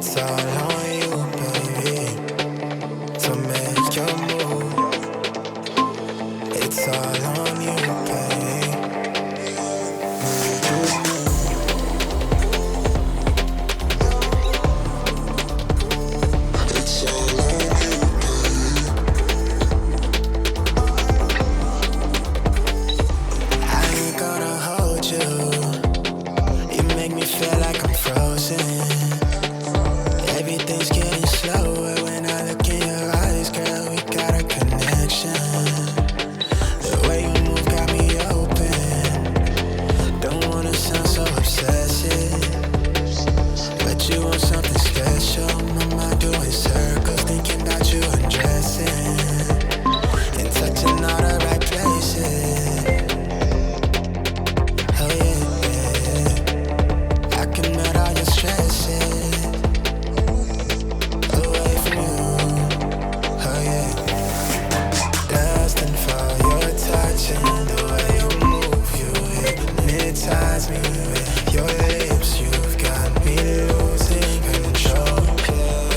It's all on you, baby, to make your move. It's all on you, baby. It's all on you, I ain't gonna hold you. You make me feel like I'm frozen. Everything's getting slower when I look in your eyes, girl. We got a connection. The way you move got me open. Don't wanna sound so obsessive, but you want something special. My mind doing circles, thinking about you undressing and touching all the right places. Oh yeah, yeah. I can melt all your stresses away from you. Oh yeah. Lusting for your touch and the way you move. You hypnotize me with your lips. You've got me losing control.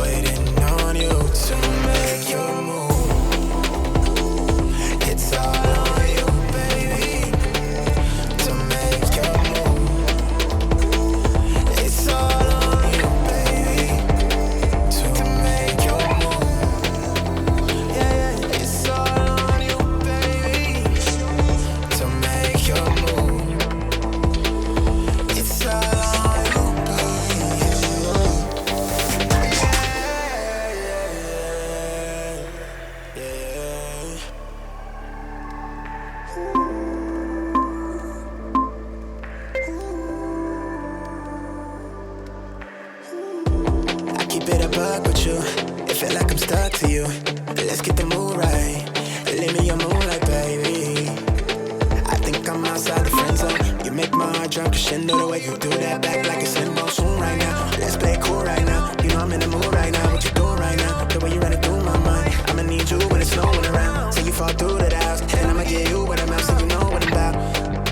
Waiting on you to make your move. It's all on you, baby, to make your move. It's all on you, baby, to make your move. Yeah, yeah. It's all on you, baby, to make your move. It's all on you, baby. Yeah, yeah, yeah. I keep it a buck with you. It feel like I'm stuck to you. Let's get the mood right. Leave me your moonlight, baby. I think I'm outside the friend zone. You make my heart drunk, crescendo. The way you do that back like it's in soon right now. Let's play it cool right now. You know I'm in the mood right now. What you doing right now? The way you running through my mind. I'ma need you when it's snowing around. So you fall through the house, and I'ma get you what I'm out, so you know what I'm about.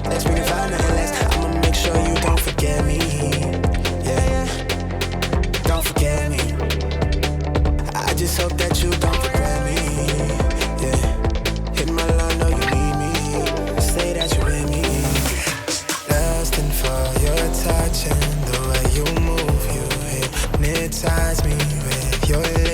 Let's bring it far, nothing less. I'ma make sure you don't forget me. Yeah, don't forget me. I just hope that you don't regret me. Yeah, hit my line, know you need me. Say that you're with me. Lusting for your touch and the way you move. You hypnotize me with your lips.